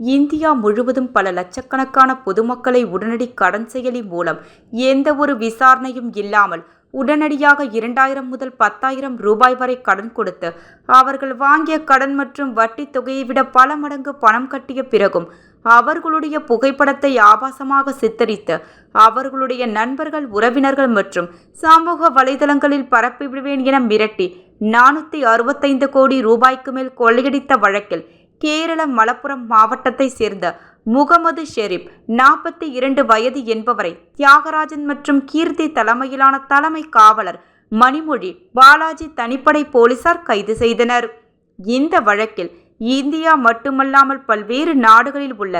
India முழுவதும் பல லட்சக்கணக்கான பொதுமக்களை உடனடி கடன் செயலி மூலம் எந்த ஒரு விசாரணையும் இல்லாமல் உடனடியாக 2000 முதல் 10,000 ரூபாய் வரை கடன் கொடுத்து அவர்கள் வாங்கிய கடன் மற்றும் வட்டி தொகையை விட பல மடங்கு பணம் கட்டிய பிறகும் அவர்களுடைய புகைப்படத்தை ஆபாசமாக சித்தரித்து அவர்களுடைய நண்பர்கள், உறவினர்கள் மற்றும் சமூக வலைதளங்களில் பரப்பிவிடுவேன் என மிரட்டி 465 கோடி ரூபாய்க்கு மேல் கொள்ளையடித்த வழக்கில் கேரள மலப்புரம் மாவட்டத்தை சேர்ந்த முகமது ஷெரீப் 42 வயது என்பவரை தியாகராஜன் மற்றும் கீர்த்தி தலைமையிலான தலைமை காவலர் மணிமொழி பாலாஜி தனிப்படை போலீசார் கைது செய்தனர். இந்த வழக்கில் இந்தியா மட்டுமல்லாமல் பல்வேறு நாடுகளில் உள்ள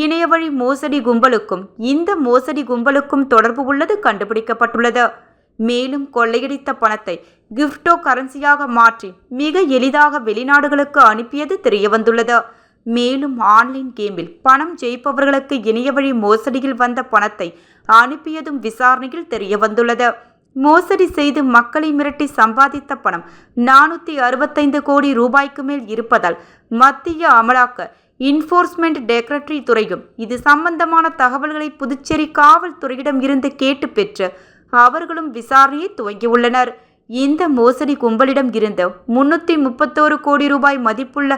இணையவழி மோசடி கும்பலுக்கும் இந்த மோசடி கும்பலுக்கும் தொடர்பு உள்ளது கண்டுபிடிக்கப்பட்டுள்ளது. மேலும் கொள்ளையடித்த பணத்தை கிரிப்டோ கரன்சியாக மாற்றி மிக எளிதாக வெளிநாடுகளுக்கு அனுப்பியது தெரியவந்துள்ளது. மேலும் ஆன்லைன் கேமில் பணம் ஜெயிப்பவர்களுக்கு இணையவழி மோசடியில் வந்த பணத்தை அனுப்பியதும் விசாரணையில் தெரியவந்துள்ளது. மோசடி செய்து மக்களை மிரட்டி சம்பாதித்த பணம் 465 கோடி ரூபாய்க்கு மேல் இருப்பதால் மத்திய அமலாக்க என்ஃபோர்ஸ்மெண்ட் டைரக்டரேட் துறையும் இது சம்பந்தமான தகவல்களை புதுச்சேரி காவல்துறையிடம் இருந்து கேட்டு பெற்று அவர்களும் விசாரணையை துவங்கியுள்ளனர். இந்த மோசடி கும்பலிடம் இருந்து 331 கோடி ரூபாய் மதிப்புள்ள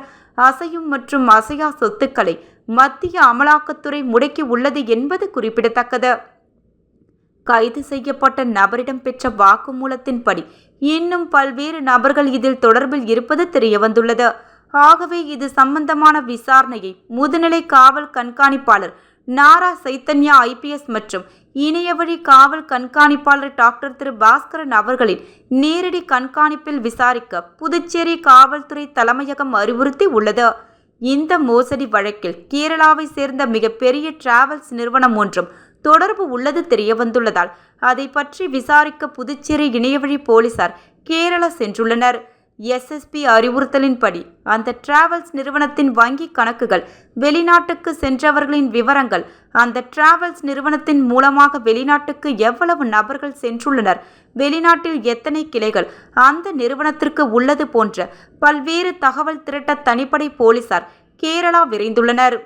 அசையும் மற்றும் அசையா சொத்துக்களை மத்திய அமலாக்கத்துறை முடக்கி உள்ளது என்பது குறிப்பிடத்தக்கது. கைது செய்யப்பட்ட நபரிடம் பெற்ற வாக்குமூலத்தின்படி இன்னும் பல்வேறு நபர்கள் இதில் தொடர்பில் இருப்பது தெரியவந்துள்ளது. ஆகவே இது சம்பந்தமான விசாரணையை முதுநிலை காவல் கண்காணிப்பாளர் நாரா சைத்தன்யா IPS மற்றும் இணையவழி காவல் கண்காணிப்பாளர் டாக்டர் திரு பாஸ்கரன் அவர்களின் நேரடி கண்காணிப்பில் விசாரிக்க புதுச்சேரி காவல்துறை தலைமையகம் அறிவுறுத்தி உள்ளது. இந்த மோசடி வழக்கில் கேரளாவை சேர்ந்த மிகப்பெரிய டிராவல்ஸ் நிறுவனம் ஒன்றும் தொடர்பு உள்ளது தெரியவந்துள்ளதால் அதை பற்றி விசாரிக்க புதுச்சேரி இணையவழி போலீசார் கேரளா சென்றுள்ளனர். SSP அறிவுறுத்தலின்படி அந்த டிராவல்ஸ் நிறுவனத்தின் வங்கி கணக்குகள், வெளிநாட்டுக்கு சென்றவர்களின் விவரங்கள், அந்த டிராவல்ஸ் நிறுவனத்தின் மூலமாக வெளிநாட்டுக்கு எவ்வளவு நபர்கள் சென்றுள்ளனர், வெளிநாட்டில் எத்தனை கிளைகள் அந்த நிறுவனத்திற்கு உள்ளது போன்ற பல்வேறு தகவல் திரட்ட தனிப்படை போலீசார் கேரளா விரைந்துள்ளனர்.